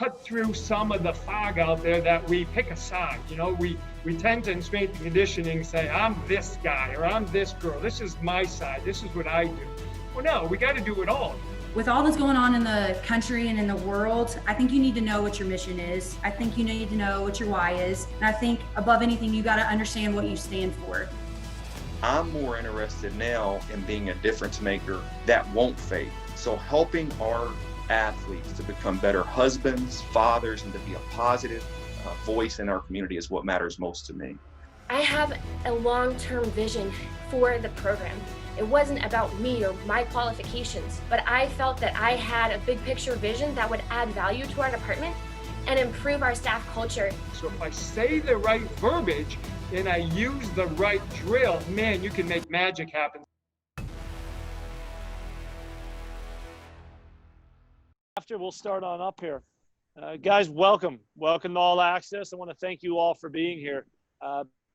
cut through some of the fog out there that we pick a side. You know, we tend to in strength and conditioning say, I'm this guy or I'm this girl. This is my side. This is what I do. Well, no, we got to do it all. With all that's going on in the country and in the world, I think you need to know what your mission is. I think you need to know what your why is. And I think above anything, you got to understand what you stand for. I'm more interested now in being a difference maker that won't fade. So helping our athletes to become better husbands, fathers, and to be a positive voice in our community is what matters most to me. I have a long-term vision for the program. It wasn't about me or my qualifications, but I felt that I had a big picture vision that would add value to our department and improve our staff culture. So if I say the right verbiage and I use the right drill, man, you can make magic happen. After we'll start on up here. Guys, welcome to All Access. I want to thank you all for being here.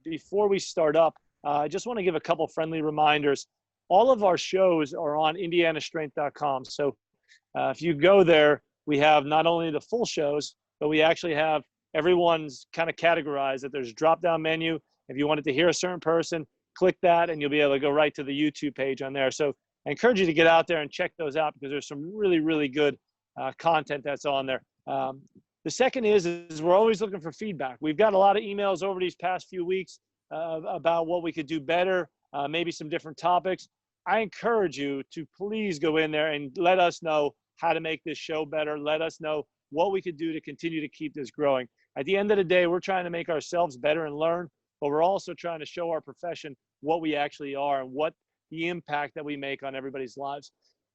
Before we start up, I just want to give a couple friendly reminders. All of our shows are on indianastrength.com. So if you go there, we have not only the full shows, but we actually have everyone's kind of categorized that there's a drop-down menu. If you wanted to hear a certain person, click that and you'll be able to go right to the YouTube page on there. So I encourage you to get out there and check those out because there's some really, really good content that's on there. The second is we're always looking for feedback. We've got a lot of emails over these past few weeks about what we could do better, maybe some different topics. I encourage you to please go in there and let us know how to make this show better. Let us know what we could do to continue to keep this growing. At the end of the day, we're trying to make ourselves better and learn, but we're also trying to show our profession what we actually are and what the impact that we make on everybody's lives.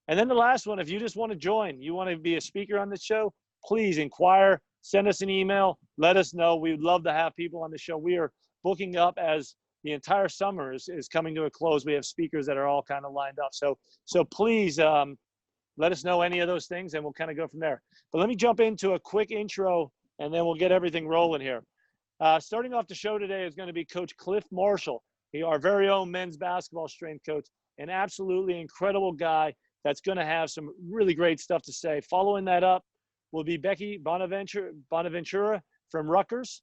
And then the last one, if you just want to join, you want to be a speaker on the show, please inquire, send us an email, let us know. We'd love to have people on the show. We are booking up as the entire summer is coming to a close. We have speakers that are all kind of lined up. So please let us know any of those things and we'll kind of go from there. But let me jump into a quick intro and then we'll get everything rolling here. Starting off the show today is going to be Coach Clif Marshall. Our very own men's basketball strength coach, an absolutely incredible guy that's going to have some really great stuff to say. Following that up will be Becky Bonaventura from Rutgers,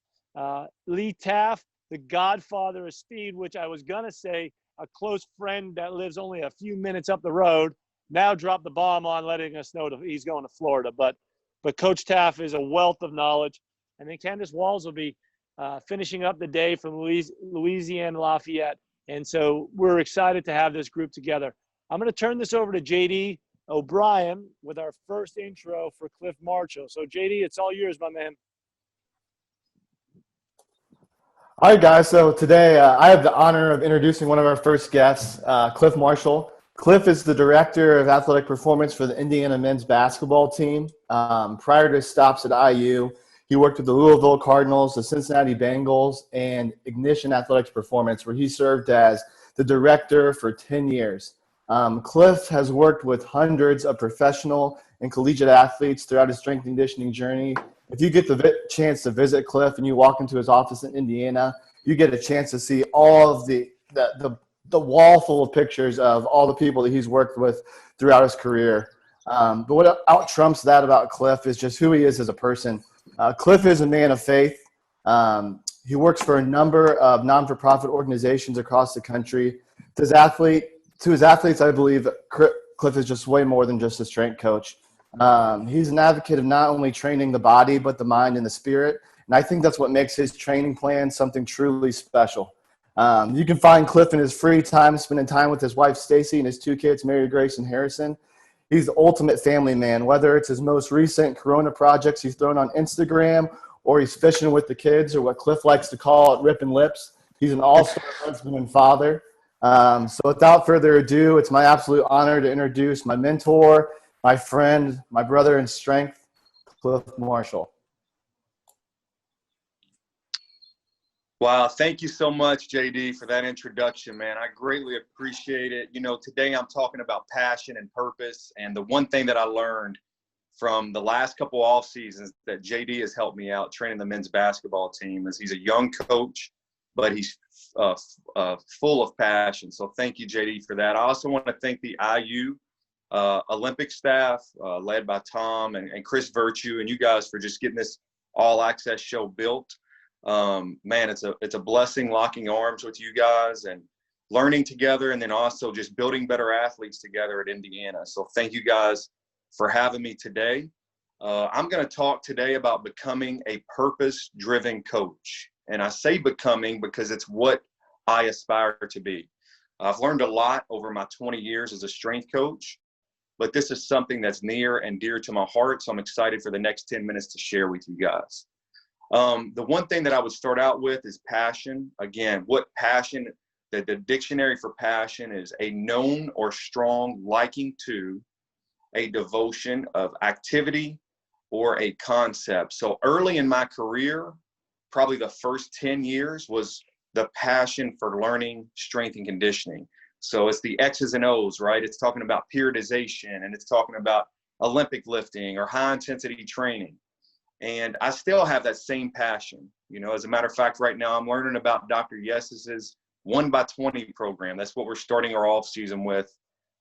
Lee Taft, the godfather of speed, which I was going to say a close friend that lives only a few minutes up the road, now dropped the bomb on letting us know that he's going to Florida. But Coach Taft is a wealth of knowledge. And then Candace Walls will be finishing up the day from Louisiana Lafayette. And so we're excited to have this group together. I'm going to turn this over to JD O'Brien with our first intro for Clif Marshall. So JD, it's all yours, my man. All right, guys. So today I have the honor of introducing one of our first guests, Clif Marshall. Clif is the Director of Athletic Performance for the Indiana men's basketball team. Prior to his stops at IU, he worked with the Louisville Cardinals, the Cincinnati Bengals, and Ignition Athletics Performance, where he served as the director for 10 years. Clif has worked with hundreds of professional and collegiate athletes throughout his strength and conditioning journey. If you get the chance to visit Clif and you walk into his office in Indiana, you get a chance to see all of the wall full of pictures of all the people that he's worked with throughout his career. But what out-trumps that about Clif is just who he is as a person. Clif is a man of faith. He works for a number of non-for-profit organizations across the country. To his athletes, I believe Clif is just way more than just a strength coach. He's an advocate of not only training the body, but the mind and the spirit. And I think that's what makes his training plan something truly special. You can find Clif in his free time, spending time with his wife, Stacy, and his two kids, Mary Grace and Harrison. He's the ultimate family man, whether it's his most recent Corona projects he's thrown on Instagram or he's fishing with the kids or what Clif likes to call it, ripping lips. He's an all-star husband and father. So without further ado, it's my absolute honor to introduce my mentor, my friend, my brother in strength, Clif Marshall. Wow, thank you so much, JD, for that introduction, man. I greatly appreciate it. You know, today I'm talking about passion and purpose, and the one thing that I learned from the last couple off seasons that JD has helped me out training the men's basketball team is he's a young coach, but he's full of passion. So thank you, JD, for that. I also want to thank the IU Olympic staff led by Tom and Chris Virtue, and you guys for just getting this all access show built. Man, it's a blessing locking arms with you guys and learning together, and then also just building better athletes together at Indiana. So thank you guys for having me today. I'm going to talk today about becoming a purpose-driven coach. And I say becoming because it's what I aspire to be. I've learned a lot over my 20 years as a strength coach, but this is something that's near and dear to my heart. So I'm excited for the next 10 minutes to share with you guys. The one thing that I would start out with is passion. Again, what passion, the dictionary for passion is a known or strong liking to, a devotion of activity, or a concept. So early in my career, probably the first 10 years was the passion for learning strength and conditioning. So it's the X's and O's, right? It's talking about periodization, and it's talking about Olympic lifting or high intensity training. And I still have that same passion. You know, as a matter of fact, right now I'm learning about Dr. Yes's 1x20 program. That's what we're starting our off season with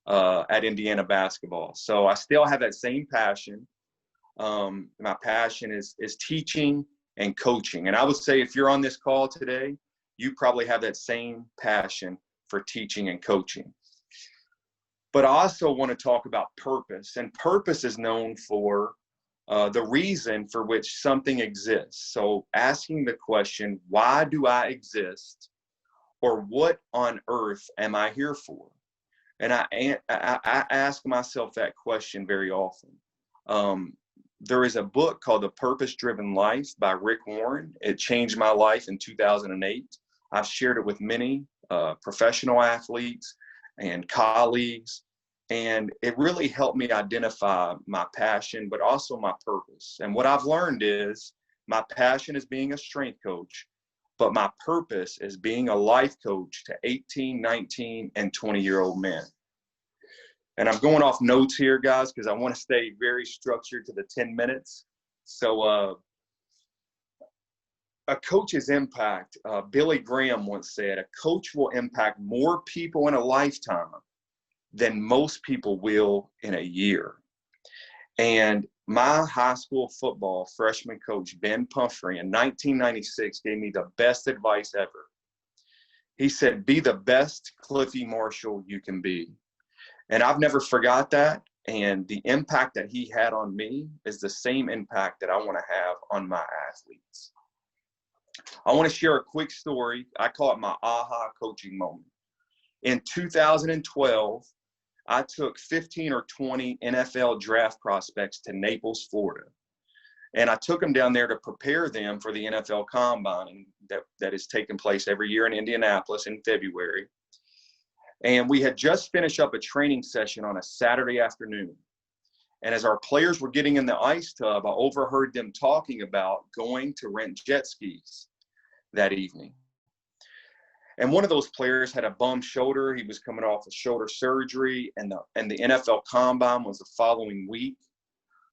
at Indiana basketball. So I still have that same passion. My passion is teaching and coaching. And I would say if you're on this call today, you probably have that same passion for teaching and coaching. But I also want to talk about purpose. And purpose is known for the reason for which something exists. So asking the question, why do I exist? Or what on earth am I here for? And I ask myself that question very often. There is a book called The Purpose-Driven Life by Rick Warren. It changed my life in 2008. I've shared it with many professional athletes and colleagues, and it really helped me identify my passion, but also my purpose. And what I've learned is my passion is being a strength coach, but my purpose is being a life coach to 18, 19, and 20-year-old men. And I'm going off notes here, guys, because I want to stay very structured to the 10 minutes. So a coach's impact, Billy Graham once said, a coach will impact more people in a lifetime than most people will in a year. And my high school football freshman coach, Ben Pumphrey, in 1996 gave me the best advice ever. He said, be the best Cliffy Marshall you can be. And I've never forgot that. And the impact that he had on me is the same impact that I want to have on my athletes. I want to share a quick story. I call it my aha coaching moment. In 2012, I took 15 or 20 NFL draft prospects to Naples, Florida. And I took them down there to prepare them for the NFL Combine that is taking place every year in Indianapolis in February. And we had just finished up a training session on a Saturday afternoon. And as our players were getting in the ice tub, I overheard them talking about going to rent jet skis that evening. And one of those players had a bum shoulder. He was coming off of shoulder surgery, and the NFL Combine was the following week.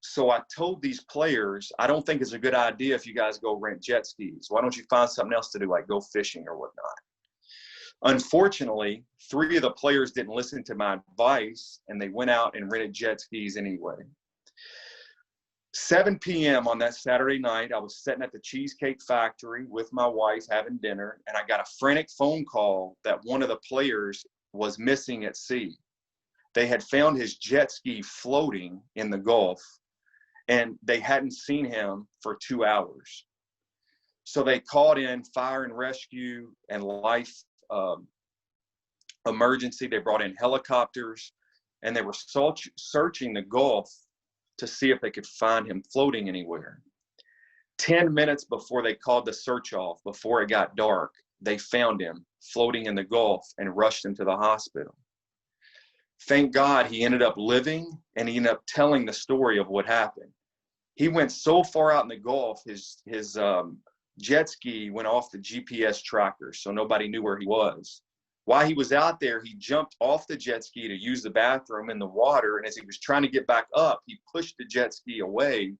So I told these players, I don't think it's a good idea if you guys go rent jet skis. Why don't you find something else to do, like go fishing or whatnot? Unfortunately, 3 of the players didn't listen to my advice, and they went out and rented jet skis anyway. 7 p.m. on that Saturday night, I was sitting at the Cheesecake Factory with my wife having dinner, and I got a frantic phone call that one of the players was missing at sea. They had found his jet ski floating in the Gulf, and they hadn't seen him for 2 hours. So they called in fire and rescue and life emergency. They brought in helicopters, and they were searching the Gulf to see if they could find him floating anywhere. 10 minutes before they called the search off, before it got dark, they found him floating in the Gulf and rushed him to the hospital. Thank God he ended up living, and he ended up telling the story of what happened. He went so far out in the Gulf, his jet ski went off the GPS tracker, so nobody knew where he was. While he was out there, he jumped off the jet ski to use the bathroom in the water, and as he was trying to get back up, he pushed the jet ski away,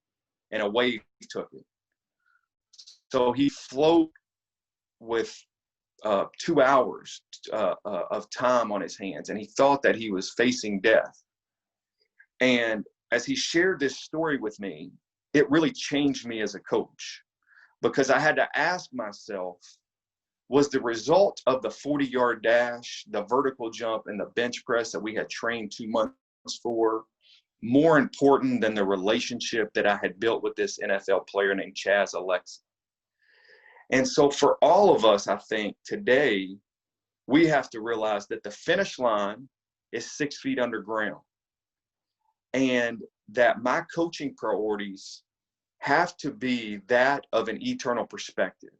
and a wave took it. So he floated with 2 hours of time on his hands, and he thought that he was facing death. And as he shared this story with me, it really changed me as a coach, because I had to ask myself, was the result of the 40-yard dash, the vertical jump, and the bench press that we had trained 2 months for more important than the relationship that I had built with this NFL player named Chaz Alexa? And so for all of us, I think today, we have to realize that the finish line is 6 feet underground, and that my coaching priorities have to be that of an eternal perspective.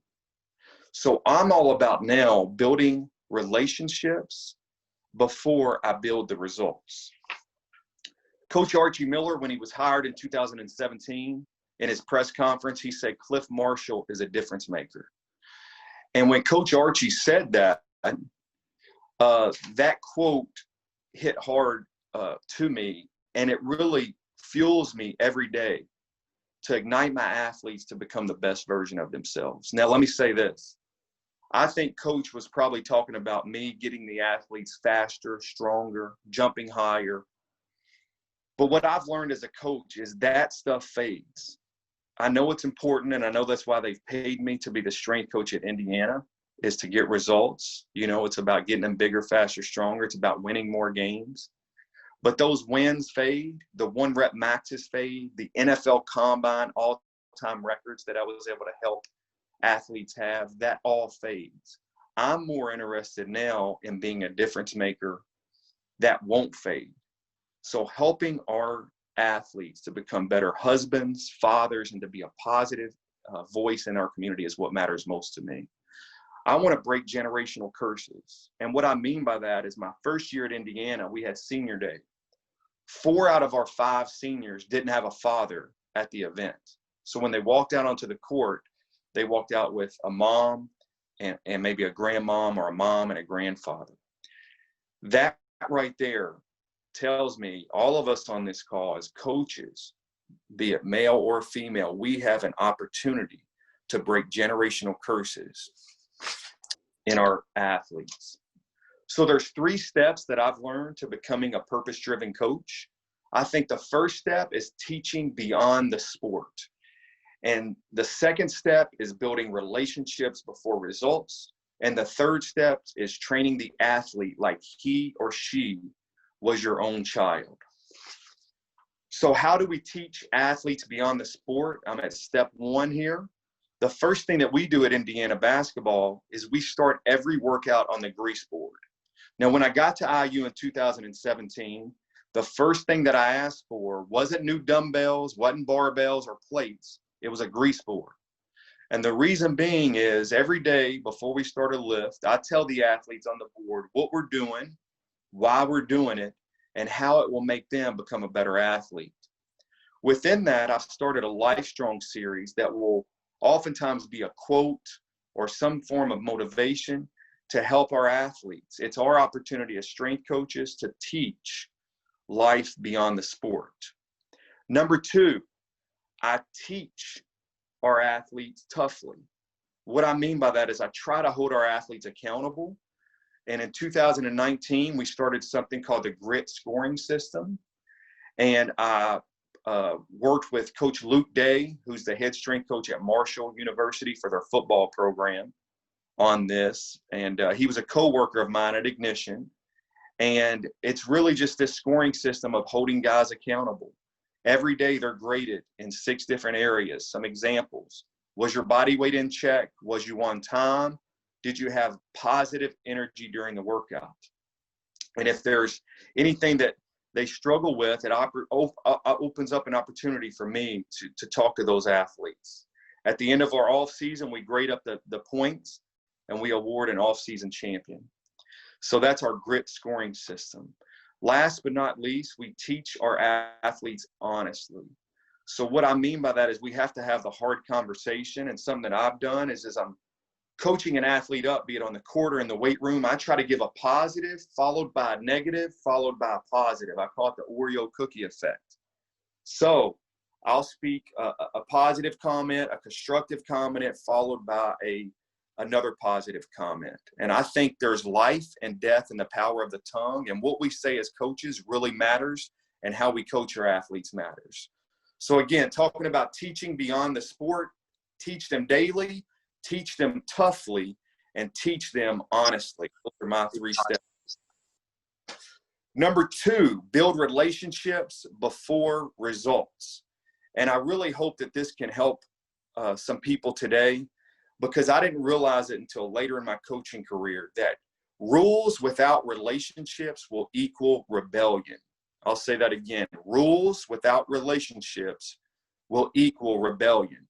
So I'm all about now building relationships before I build the results. Coach Archie Miller, when he was hired in 2017, in his press conference, he said, Clif Marshall is a difference maker. And when Coach Archie said that, that quote hit hard to me, and it really fuels me every day to ignite my athletes to become the best version of themselves. Now, let me say this. I think Coach was probably talking about me getting the athletes faster, stronger, jumping higher. But what I've learned as a coach is that stuff fades. I know it's important, and I know that's why they've paid me to be the strength coach at Indiana, is to get results. You know, it's about getting them bigger, faster, stronger. It's about winning more games. But those wins fade, the 1-rep maxes fade, the NFL Combine all-time records that I was able to help athletes have, that all fades. I'm more interested now in being a difference maker that won't fade. So helping our athletes to become better husbands, fathers, and to be a positive voice in our community is what matters most to me. I want to break generational curses. And what I mean by that is my first year at Indiana, we had senior day. 4 out of our 5 seniors didn't have a father at the event. So when they walked out onto the court, they walked out with a mom and maybe a grandmom, or a mom and a grandfather. That right there tells me all of us on this call as coaches, be it male or female, we have an opportunity to break generational curses in our athletes. So there's 3 steps that I've learned to becoming a purpose-driven coach. I think the first step is teaching beyond the sport. And the second step is building relationships before results. And the third step is training the athlete like he or she was your own child. So how do we teach athletes beyond the sport? I'm at step 1 here. The first thing that we do at Indiana basketball is we start every workout on the grease board. Now, when I got to IU in 2017, the first thing that I asked for wasn't new dumbbells, wasn't barbells or plates. It was a grease board. And the reason being is every day before we start a lift, I tell the athletes on the board what we're doing, why we're doing it, and how it will make them become a better athlete. Within that, I've started a Life Strong series that will oftentimes be a quote or some form of motivation to help our athletes. It's our opportunity as strength coaches to teach life beyond the sport. Number 2, I teach our athletes toughly. What I mean by that is I try to hold our athletes accountable. And in 2019, we started something called the GRIT scoring system. And I worked with Coach Luke Day, who's the head strength coach at Marshall University for their football program, on this. And he was a co-worker of mine at Ignition. And it's really just this scoring system of holding guys accountable. Every day they're graded in 6 different areas. Some examples. Was your body weight in check? Was you on time? Did you have positive energy during the workout? And if there's anything that they struggle with, it opens up an opportunity for me to talk to those athletes. At the end of our off season, we grade up the points and we award an off-season champion. So that's our GRIT scoring system. Last but not least, we teach our athletes honestly. So what I mean by that is we have to have the hard conversation. And something that I've done is as I'm coaching an athlete up, be it on the court or in the weight room, I try to give a positive followed by a negative followed by a positive. I call it the Oreo cookie effect. So I'll speak a positive comment, a constructive comment, followed by another positive comment. And I think there's life and death in the power of the tongue. And what we say as coaches really matters and how we coach our athletes matters. So again, talking about teaching beyond the sport, teach them daily, teach them toughly, and teach them honestly. Those are my 3 steps. Number 2, build relationships before results. And I really hope that this can help some people today, because I didn't realize it until later in my coaching career that rules without relationships will equal rebellion. I'll say that again. Rules without relationships will equal rebellion.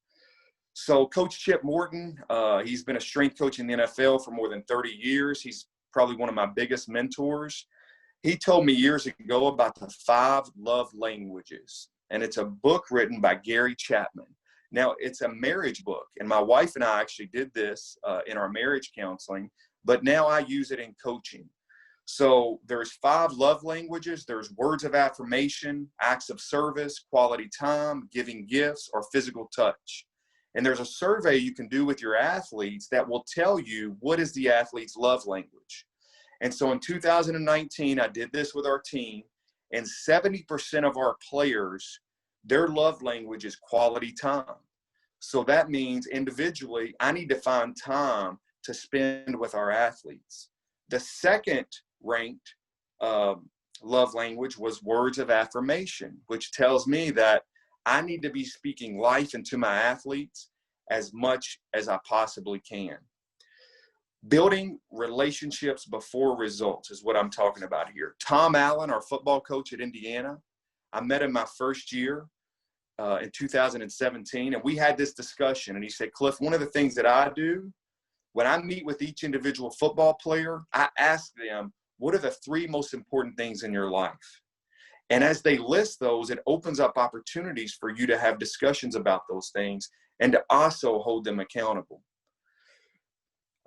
So Coach Chip Morton, he's been a strength coach in the NFL for more than 30 years. He's probably one of my biggest mentors. He told me years ago about the 5 love languages, and it's a book written by Gary Chapman. Now, it's a marriage book, and my wife and I actually did this in our marriage counseling, but now I use it in coaching. So there's 5 love languages. There's words of affirmation, acts of service, quality time, giving gifts, or physical touch. And there's a survey you can do with your athletes that will tell you what is the athlete's love language. And so in 2019, I did this with our team, and 70% of our players, their love language is quality time. So that means individually, I need to find time to spend with our athletes. The second ranked love language was words of affirmation, which tells me that I need to be speaking life into my athletes as much as I possibly can. Building relationships before results is what I'm talking about here. Tom Allen, our football coach at Indiana, I met him my first year in 2017, and we had this discussion, and he said, Cliff, one of the things that I do when I meet with each individual football player, I ask them, what are the 3 most important things in your life? And as they list those, it opens up opportunities for you to have discussions about those things and to also hold them accountable.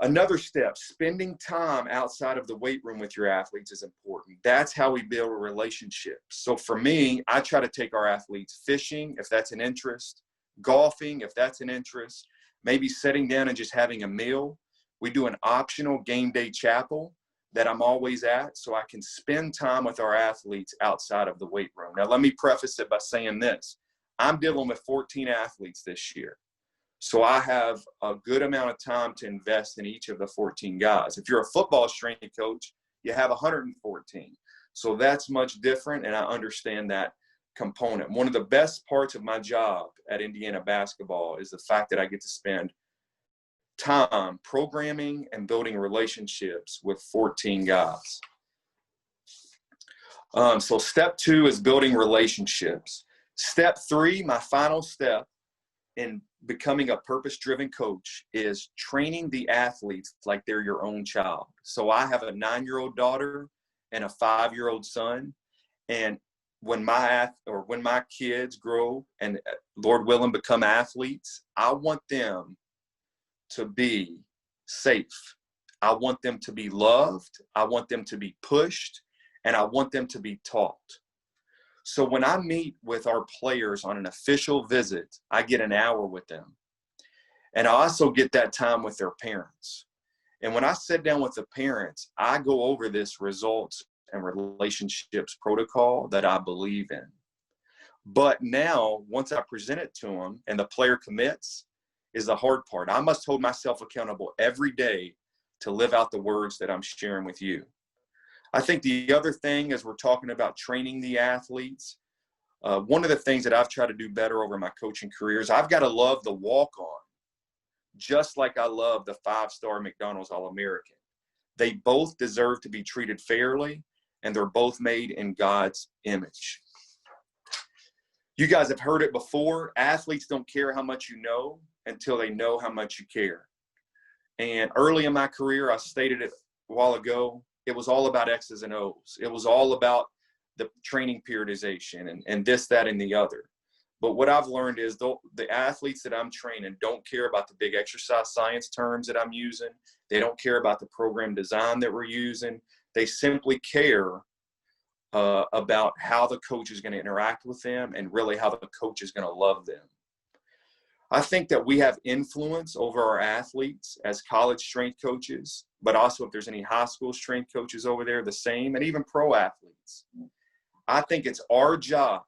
Another step, spending time outside of the weight room with your athletes is important. That's how we build a relationship. So for me, I try to take our athletes fishing, if that's an interest, golfing, if that's an interest, maybe sitting down and just having a meal. We do an optional game day chapel that I'm always at, so I can spend time with our athletes outside of the weight room. Now, let me preface it by saying this. I'm dealing with 14 athletes this year. So I have a good amount of time to invest in each of the 14 guys. If you're a football strength coach, you have 114. So that's much different, and I understand that component. One of the best parts of my job at Indiana basketball is the fact that I get to spend time programming and building relationships with 14 guys. So step 2 is building relationships. Step 3, my final step in becoming a purpose-driven coach, is training the athletes like they're your own child. So I have a 9-year-old daughter and a 5-year-old son. And when my kids grow and, Lord willing, become athletes, I want them to be safe. I want them to be loved. I want them to be pushed, and I want them to be taught. So when I meet with our players on an official visit, I get an hour with them. And I also get that time with their parents. And when I sit down with the parents, I go over this results and relationships protocol that I believe in. But now, once I present it to them and the player commits, is the hard part. I must hold myself accountable every day to live out the words that I'm sharing with you. I think the other thing, as we're talking about training the athletes, one of the things that I've tried to do better over my coaching career is I've got to love the walk-on, just like I love the 5-star McDonald's All-American. They both deserve to be treated fairly, and they're both made in God's image. You guys have heard it before. Athletes don't care how much you know until they know how much you care. And early in my career, I stated it a while ago, it was all about X's and O's. It was all about the training periodization and this, that, and the other. But what I've learned is the athletes that I'm training don't care about the big exercise science terms that I'm using. They don't care about the program design that we're using. They simply care about how the coach is going to interact with them and really how the coach is going to love them. I think that we have influence over our athletes as college strength coaches, but also if there's any high school strength coaches over there, the same, and even pro athletes. I think it's our job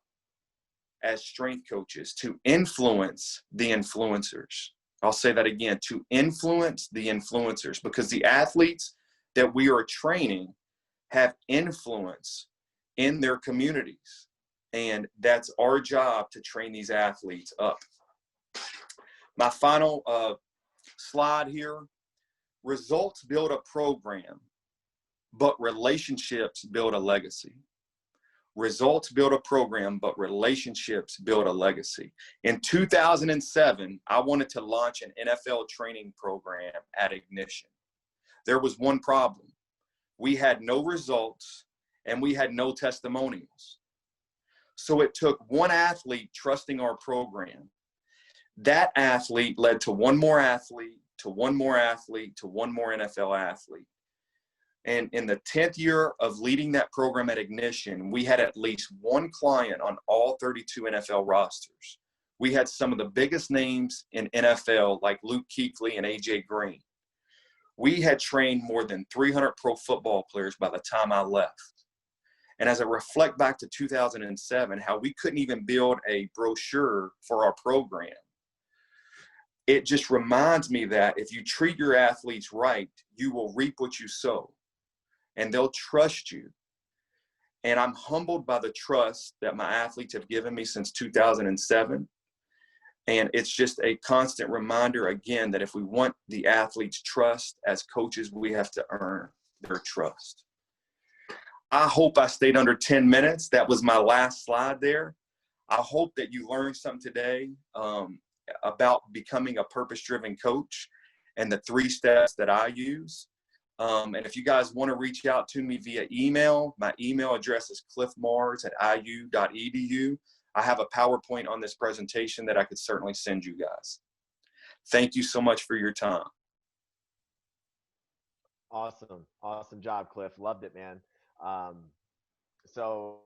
as strength coaches to influence the influencers. I'll say that again, to influence the influencers, because the athletes that we are training have influence in their communities. And that's our job to train these athletes up. My final slide here, results build a program, but relationships build a legacy. Results build a program, but relationships build a legacy. In 2007, I wanted to launch an NFL training program at Ignition. There was one problem. We had no results and we had no testimonials. So it took one athlete trusting our program. That athlete led to one more athlete, to one more athlete, to one more NFL athlete. And in the 10th year of leading that program at Ignition, we had at least one client on all 32 NFL rosters. We had some of the biggest names in NFL, like Luke Kuechly and AJ Green. We had trained more than 300 pro football players by the time I left. And as I reflect back to 2007, how we couldn't even build a brochure for our program, it just reminds me that if you treat your athletes right, you will reap what you sow. And they'll trust you. And I'm humbled by the trust that my athletes have given me since 2007. And it's just a constant reminder, again, that if we want the athletes' trust as coaches, we have to earn their trust. I hope I stayed under 10 minutes. That was my last slide there. I hope that you learned something today about becoming a purpose-driven coach and the 3 steps that I use. And if you guys want to reach out to me via email, my email address is clifmars@iu.edu. I have a PowerPoint on this presentation that I could certainly send you guys. Thank you so much for your time. Awesome. Awesome job, Clif. Loved it, man. So